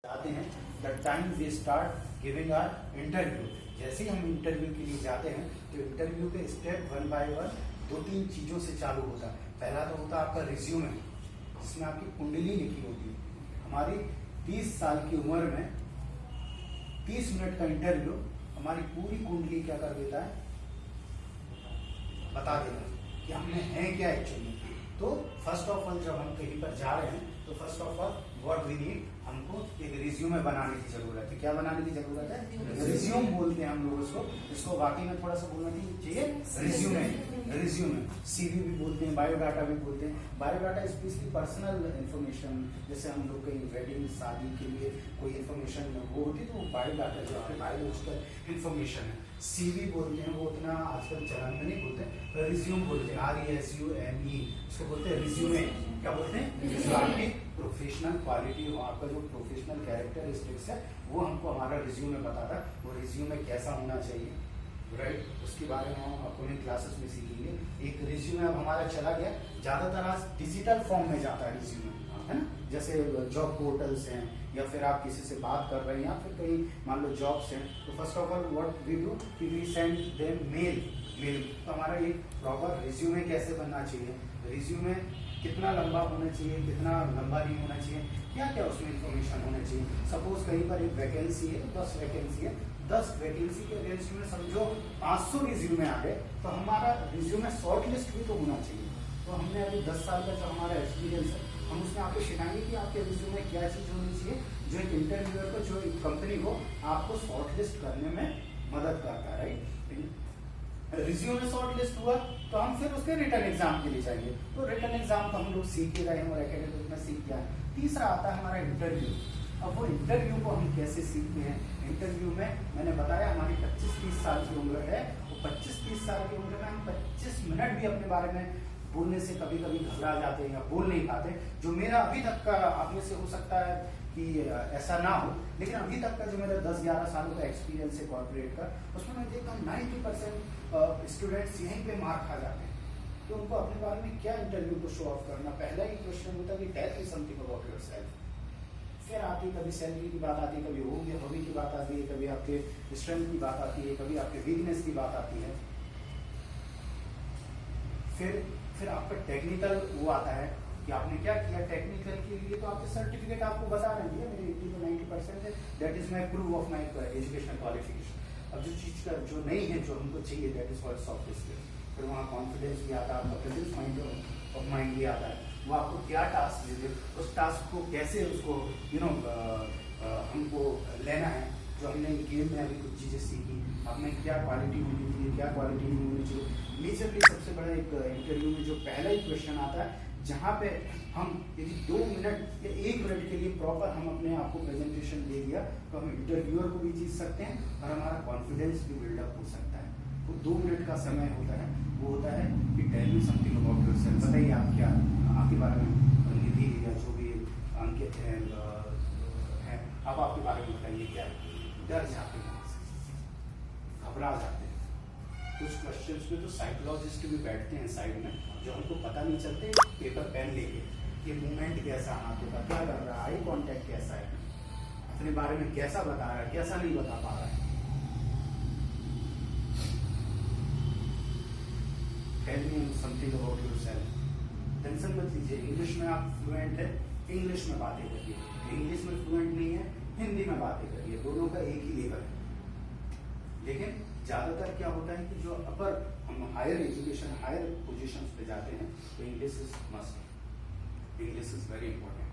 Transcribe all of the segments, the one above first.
जाते हैं the time we start giving our interview. जैसे ही हम इंटरव्यू के लिए जाते हैं तो इंटरव्यू के स्टेप वन बाय वन दो तीन चीज़ों से चालू होता है। पहला तो होता है आपका रिज्यूमे, जिसमें आपकी कुंडली लिखी होती है। हमारी 30 साल की उम्र में 30 मिनट का इंटरव्यू हमारी पूरी कुंडली क्या कर देता है, बता देता है कि हमने हैं क्या एक्चुअली। तो फर्स्ट ऑफ ऑल जब हम कहीं पर जा रहे हैं तो first of all what we need, हमको एक रिज्यूमे बनाने की जरूरत है। क्या बनाने की जरूरत है? रिज्यूम बोलते हैं हम लोग उसको। इसको वाकई में थोड़ा सा बोलना चाहिए, रिज्यूमे। रिज्यूमे सीवी भी बोलते हैं, बायोडाटा भी बोलते हैं। बायोडाटा स्पेशली पर्सनल इन्फॉर्मेशन, जैसे हम लोग कहीं वेडिंग शादी के लिए कोई इन्फॉर्मेशन वो होती है तो वो बायोडाटा जो आपके बायोलॉजिकल इन्फॉर्मेशन है। सीवी बोलते हैं, वो उतना आजकल चलन में नहीं बोलते, रिज्यूम बोलते हैं, RESUME, उसको बोलते हैं रिज्यूमे। क्या बोलते हैं? आपकी प्रोफेशनल क्वालिटी, आपका जो प्रोफेशनल कैरेक्टरिस्टिक्स है वो हमको हमारा रिज्यूमे बताता है। वो रिज्यूमे कैसा होना चाहिए, राइट, उसके बारे में हम अपने क्लासेस में सीखेंगे। एक रिज्यूमे अब हमारा चला गया, ज्यादातर आज डिजिटल फॉर्म में जाता है रिज्यूमे, है ना। जैसे जॉब पोर्टल्स हैं या फिर आप किसी से बात कर रहे हैं या फिर कहीं मान लो जॉब्स हैं, तो first of all what we do कि वी सेंड देम मेल। तो हमारा एक प्रॉपर रिज्यूमे कैसे बनना चाहिए, रिज्यूमे कितना लंबा होना चाहिए, कितना लंबा नहीं होना चाहिए, क्या क्या उसमें इंफॉर्मेशन होना चाहिए। सपोज कहीं पर एक वैकेंसी है, 10 वैकेंसी है, 10 वैकेंसी के अगेंस्ट में समझो 500 रिज्यूमे आ गए, तो हमारा रिज्यूमे शॉर्ट लिस्ट भी तो होना चाहिए। तो हमने अभी 10 साल का जो हमारा एक्सपीरियंस है, हम उसमें आपको सिखाएंगे कि आपके रिज्यूमे क्या चीज होनी चाहिए जो एक इंटरव्यूअर को, जो एक कंपनी को आपको शॉर्ट लिस्ट करने में मदद करता है, राइट। रिज्यूमे शॉर्ट लिस्ट हुआ तो हम फिर उसके रिटर्न एग्जाम के लिए जाएंगे। तो रिटर्न एग्जाम तो हम लोग सीख ही रहे हैं और एकेडमिक में सीख गया है। तीसरा आता है हमारा इंटरव्यू। अब वो इंटरव्यू को हम कैसे सीखते हैं, इंटरव्यू में मैंने बताया हमारी 25-30 साल की उम्र है, और 25-30 साल की उम्र में हम 25 मिनट भी अपने बारे में बोलने से कभी कभी घबरा जाते हैं या बोल नहीं पाते। जो मेरा अभी तक का, आप में से हो सकता है कि ऐसा ना हो, लेकिन अभी तक का जो मेरा 10-11 सालों का एक्सपीरियंस है कॉर्पोरेट का, उसमें मैं देखता हूँ 90% स्टूडेंट्स यहीं पे मार खा जाते हैं। तो उनको अपने बारे में क्या इंटरव्यू को शो ऑफ करना, पहला ही क्वेश्चन होता है कि tell me something about yourself. फिर आती कभी सैलरी की बात आती है, कभी हॉबी की बात आती है, कभी आपके स्ट्रेंथ की बात आती है, कभी आपके वीकनेस की बात आती है। फिर आपका टेक्निकल वो आता है कि आपने क्या किया टेक्निकल के लिए। तो आपके सर्टिफिकेट आपको बता रहे हैं मेरे 80 to 90% है, that is my proof of my educational qualification. अब जो चीज का जो नहीं है, जो हमको चाहिए, that is called soft skills. फिर वहाँ कॉन्फिडेंस भी आता है, आपका प्रेजेंस माइंड ऑफ माइंड भी आता है। वो आपको क्या टास्क दे, उस टास्क को कैसे उसको हमको लेना है। जो हमने गेम में अभी कुछ चीज़ें सीखी, हमें क्या क्वालिटी होनी चाहिए, क्या क्वालिटी नहीं होनी चाहिए। मेजरली सबसे बड़ा एक इंटरव्यू में जो पहला ही क्वेश्चन आता है, जहाँ पे हम यदि 2 मिनट या 1 मिनट के लिए प्रॉपर हम अपने आप को प्रेजेंटेशन दे दिया, तो हम इंटरव्यूअर को भी जीत सकते हैं और हमारा कॉन्फिडेंस भी बिल्डअप हो सकता है। वो 2 मिनट का समय होता है, वो होता है कि tell me something about yourself. बताइए आप क्या आपके बारे में, निधि या जो भी अंकित है, आप आपके बारे में बताइए। क्या डर जाते हैं, घबरा जाते हैं। कुछ क्वेश्चंस में तो साइकोलॉजिस्ट भी बैठते हैं साइड में, जो हमको पता नहीं चलते, पेपर पेन लेके कि मूवमेंट कैसा, हाथों का क्या कर रहा है, आई कांटेक्ट कैसा है, अपने बारे में कैसा बता रहा है, कैसा नहीं बता पा रहा है। Tell me something about yourself. Tension मत लीजिए, इंग्लिश में आप फ्लुएंट है, इंग्लिश में बातें करिए। इंग्लिश में फ्लुएंट नहीं है, हिंदी में बातें करिए, दोनों का एक ही लेवल है। लेकिन ज्यादातर क्या होता है कि जो अपर हम हायर एजुकेशन, हायर पोजीशंस पे जाते हैं, तो English is must, English is very important.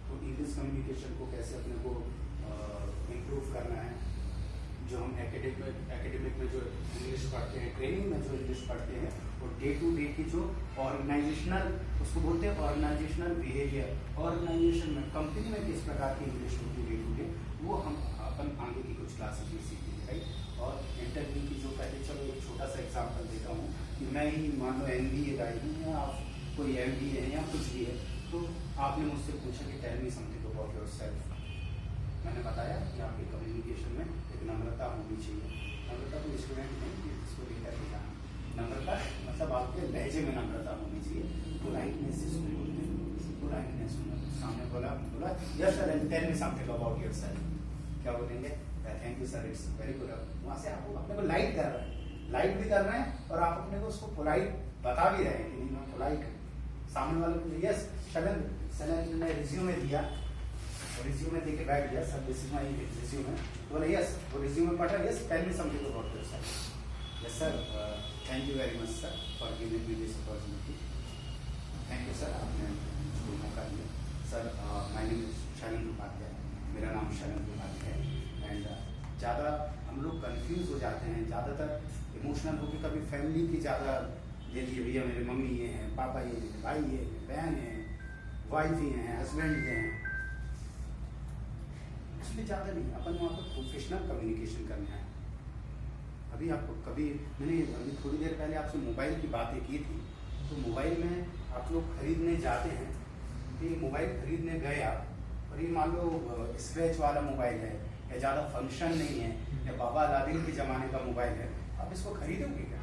तो इंग्लिश कम्युनिकेशन को कैसे अपने को इम्प्रूव करना है। जो हम एकेडमिक में जो इंग्लिश पढ़ते हैं, ट्रेनिंग में जो इंग्लिश पढ़ते हैं, और डे टू डे की जो ऑर्गेनाइजेशनल, उसको बोलते हैं ऑर्गेनाइजेशनल बिहेवियर, ऑर्गेनाइजेशन में, कंपनी में किस प्रकार की इंग्लिश होती है डे टू डे, वो हम अपन आगे की कुछ क्लासेस में सीखेंगे, राइट। और इंटरव्यू की जो पहले, चलो एक छोटा सा एग्जांपल देता हूँ कि मैं ही मान लो MBA का ही हूँ, आप कोई MBA है या कुछ भी है, तो आपने मुझसे पूछा कि tell me something about yourself. मैंने बताया कि आपके कम्युनिकेशन में एक नम्रता होनी चाहिए। नम्रता तो स्टूडेंट नहीं, इसको लेकर के जाना, नम्रता मतलब आपके लहजे में नम्रता होनी चाहिए, पोलाइटनेस इसको बोलते हैं, पोलाइटनेस होना। सामने बोला yes sir and tell me something about yourself, क्या बोलेंगे? Thank you sir, it's very good. वहां से आपको अपने को लाइट कर रहे हैं, लाइट भी कर रहे हैं और आप अपने को उसको पोलाइट बता भी रहे हैं कि नहीं मैं पोलाइट हूँ। सामने वाले को यस शैलेंद्र ने रिज्यूमे दिया, रिज्यूमे दे के बैठ गया, sir this is my resume, बोला यस, वो रिज्यूमे पढ़ रहा, yes tell me something about yourself, yes sir thank you very much sir for giving me this opportunity, thank you sir आपने मुझको मौका दिया। Sir my name is Shailendra Upadhyay, मेरा नाम शैलेंद्र उपाध्याय है। एंड ज़्यादा हम लोग कंफ्यूज हो जाते हैं, ज़्यादातर इमोशनल होकर कभी फैमिली की ज़्यादा दे दिए, भैया मेरे मम्मी ये हैं, पापा ये हैं, भाई ये हैं, बहन है, वाइफ ये हैं, हस्बैंड ये हैं, इसलिए ज़्यादा नहीं, अपन वहाँ पर प्रोफेशनल कम्युनिकेशन करना है। अभी आपको कभी मैंने अभी थोड़ी देर पहले आपसे मोबाइल की बातें की थी, तो मोबाइल में आप लोग खरीदने जाते हैं कि मोबाइल खरीदने गए आप और ये मान लो स्क्रैच वाला मोबाइल है या ज़्यादा फंक्शन नहीं है या बाबा अलादीन के ज़माने का मोबाइल है, आप इसको खरीदोगे क्या?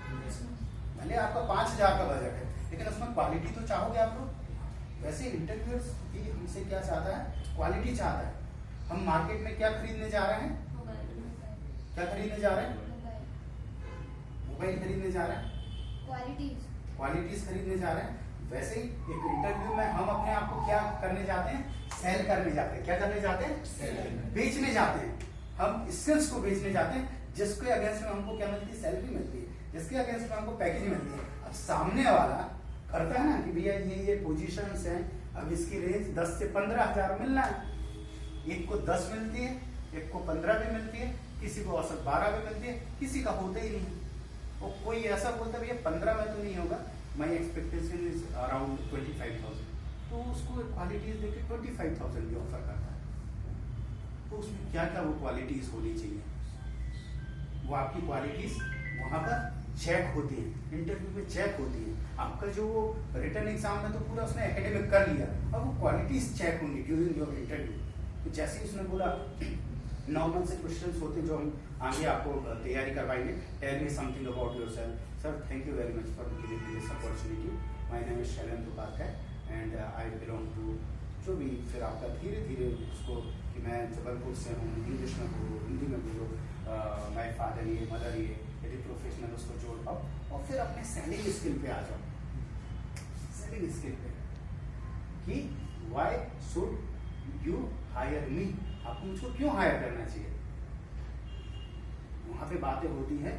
भले आपका 5,000 का बजट है, लेकिन उसमें क्वालिटी तो चाहोगे आप लोग। वैसे इंटरव्यूअर्स भी हमसे क्या चाहता है? क्वालिटी चाहता है। हम मार्केट में क्या खरीदने जा रहे हैं? क्या खरीदने जा रहे हैं? मोबाइल खरीदने जा रहे हैं, क्वालिटीज खरीदने जा रहे हैं। वैसे ही एक इंटरव्यू में हम अपने आप को क्या करने जाते हैं? सेल करने जाते हैं। क्या करने जाते हैं? बेचने जाते हैं। हम स्किल्स को बेचने जाते हैं, जिसके अगेंस्ट में हमको क्या मिलती है? सैलरी मिलती है, जिसके अगेंस्ट में हमको पैकेज मिलती है। अब सामने वाला करता है ना कि भैया ये पोजीशंस हैं, अब इसकी रेंज 10 से 15,000 मिलना है। एक को 10 मिलती है, एक को 15 भी मिलती है, किसी को औसत 12 भी मिलती है, किसी का होता ही नहीं। और कोई ऐसा बोलता है भैया 15 में तो नहीं होगा, माई एक्सपेक्टेशन इज अराउंड 25,000, तो उसको क्वालिटीज देके 25,000 भी ऑफर करता है। तो उसमें क्या क्या वो क्वालिटीज होनी चाहिए? वो आपकी क्वालिटीज वहां पर चेक होती है, इंटरव्यू में चेक होती है। आपका जो रिटन एग्जाम में तो पूरा उसने एकेडमिक कर लिया, अब वो क्वालिटीज चेक होंगी ड्यूरिंग योर इंटरव्यू। तो जैसे ही उसने बोला नॉर्मल से क्वेश्चंस होते हैं जो हम आगे आपको तैयारी करवाएंगे। Tell me something about yourself. Sir thank you very much for giving me this opportunity, my name is Shailendra Upadhyay and I belong to, जो भी फिर आपका धीरे धीरे उसको कि मैं जबलपुर से हूँ, इंग्लिश में बोलो, हिंदी में बोलो, माय फादर ये, मदर ये, यदि प्रोफेशनल उसको जोड़ पाओ और फिर अपने सेलिंग स्किल पे आ जाओ। सेलिंग स्किल पे कि why should you hire me, आपको मुझको क्यों हायर करना चाहिए? वहां पे बातें होती है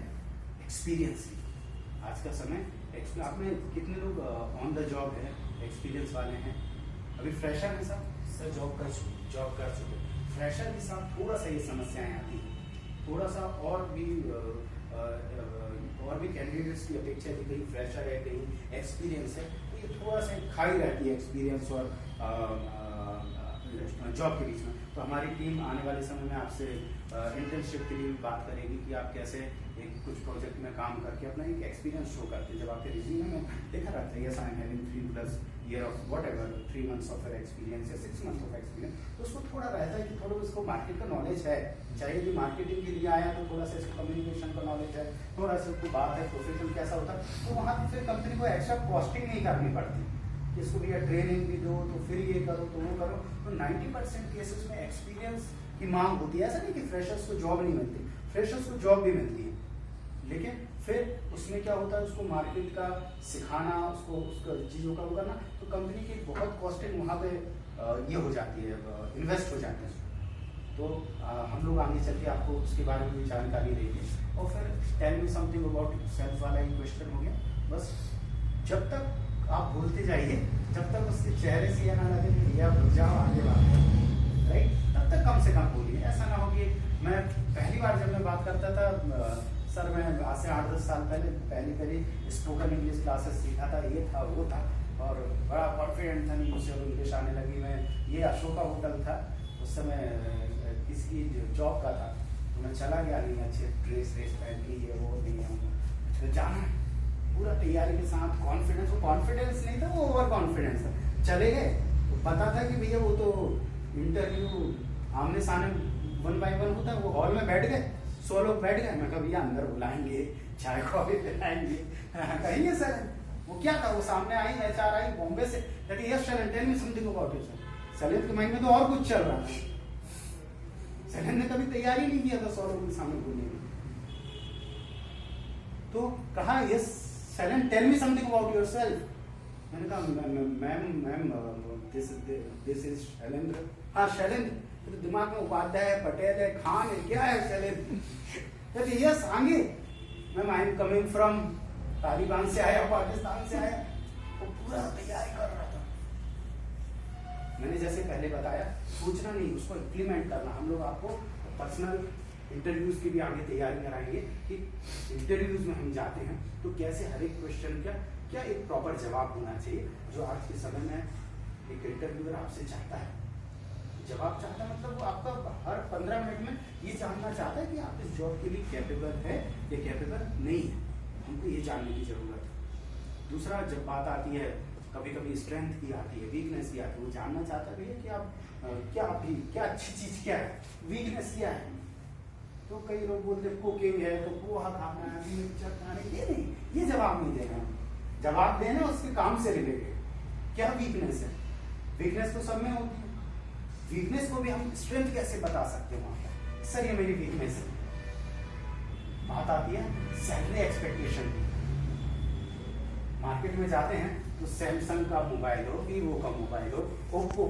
एक्सपीरियंस की। आज का समय आप में कितने लोग ऑन द जॉब है, एक्सपीरियंस वाले हैं? अभी फ्रेशर के साथ सर जॉब कर चुके फ्रेशर के साथ थोड़ा सा ये समस्याएं आती हैं, थोड़ा सा और भी कैंडिडेट्स की अपेक्षा है कि कहीं फ्रेशर है, कहीं एक्सपीरियंस है, तो ये थोड़ा सा खाई रहती है एक्सपीरियंस और जॉब के बीच में। तो हमारी टीम आने वाले समय में आपसे इंटर्नशिप के लिए भी बात करेगी कि आप कैसे एक कुछ प्रोजेक्ट में काम करके अपना एक एक्सपीरियंस शो करते हैं। जब आपके रिज्यूमे में लिखा रहता है yes I am having 3+ year of whatever 3 months of experience या 6 months ऑफ एक्सपीरियंस, तो उसको थोड़ा रहता है कि थोड़ा उसको मार्केट का नॉलेज है, चाहे भी मार्केटिंग के लिए आया तो थोड़ा सा इसको कम्युनिकेशन का नॉलेज है, थोड़ा सा उसको बात है प्रोफेशनल कैसा होता है, तो वहाँ पर फिर कंपनी को एक्स्ट्रा कॉस्टिंग नहीं करनी पड़ती, इसको भी ट्रेनिंग भी दो तो फिर ये करो तो वो करो। तो 90% केसेस में एक्सपीरियंस की मांग होती है। ऐसा नहीं कि फ्रेशर्स को जॉब नहीं मिलती, फ्रेशर्स को जॉब भी मिलती है, लेकिन फिर उसमें क्या होता है उसको मार्केट का सिखाना, उसको उसका चीज़ों का वो करना, तो कंपनी की बहुत कॉस्टिंग वहाँ पे ये हो जाती है, इन्वेस्ट हो जाते हैं। तो हम लोग आगे चल के आपको उसके बारे में भी जानकारी देंगे। और फिर tell me something about self वाला ही क्वेश्चन हो गया। बस जब तक आप बोलते जाइए, जब तक उसके चेहरे से ये ना लगे कि भैया रुक जाओ आगे बात करो, राइट, तब तक कम से कम बोलिए। ऐसा ना हो कि मैं पहली बार जब मैं बात करता था, सर मैं आज से 8-10 साल पहले स्पोकन इंग्लिश क्लासेस सीखा था, ये था वो था, और बड़ा कॉन्फिडेंट था, मुझसे इंग्लिश आने लगी। मैं ये अशोका होटल था उस समय, किसी जॉब का था, तो मैं चला गया, नहीं अच्छे ड्रेस पहन के ये वो नहीं, तो जाना पूरा तैयारी के साथ, कॉन्फिडेंस, वो कॉन्फिडेंस नहीं था, वो ओवर कॉन्फिडेंस था। चले गए तो पता था कि भैया वो तो इंटरव्यू आमने सामने 1 by 1 होता है, वो हॉल में बैठ गए, 100 लोग बैठ गए, मैं कहा भैया अंदर बुलाएंगे, चाय कॉफी पिलाएंगे, कहिए सर वो क्या था, वो सामने आई HR आई बॉम्बे से, कहती yes sir tell me something about you sir. सैलेंट के माइंड में तो और कुछ चल रहा था, सैलेंट ने कभी तैयारी नहीं किया था 100 लोगों के सामने बोलने की। तो कहा यस सैलेंट tell me something about yourself. मैंने कहा मैम दिस इज शैलेंद्र। हाँ शैलेंद्र, तो दिमाग में उपाध्याय है, पटेल है, खान है, क्या है शैलेंद्र? कहते यस आगे ma'am I am coming from Taliban से आया, पाकिस्तान से आया। वो पूरा तैयारी कर रहा था। मैंने जैसे पहले बताया, सोचना नहीं, उसको इम्प्लीमेंट करना। हम लोग आपको पर्सनल इंटरव्यूज की भी आगे तैयारी कराएंगे कि इंटरव्यूज में हम जाते हैं तो कैसे हर एक क्वेश्चन का क्या एक प्रॉपर जवाब होना चाहिए, जो आज के समय में एक इंटरव्यूअर आपसे चाहता है। जवाब चाहता है मतलब वो आपका हर 15 मिनट में ये जानना चाहता है कि आप इस जॉब के लिए कैपेबल है या कैपेबल नहीं है। हमको ये जानने की जरूरत है। दूसरा, जब बात आती है कभी कभी स्ट्रेंथ की आती है, वीकनेस की आती है, वो जानना चाहता है कि आप क्या अच्छी चीज क्या है, वीकनेस क्या है। तो कई लोग बोलते हैं कुकिंग है तो पोहा खाना है, मिक्सचर खाना है, ये नहीं, ये जवाब नहीं देना। जवाब देना उसके काम से रिलेटेड, क्या वीकनेस है। वीकनेस तो सब में होती है, वीकनेस को भी हम स्ट्रेंथ कैसे बता सकते हैं वहां पर, सर ये मेरी वीकनेस है। बात आती है सैलरी एक्सपेक्टेशन की। मार्केट में जाते हैं तो सैमसंग का मोबाइल हो, वीवो का मोबाइल हो, ओप्पो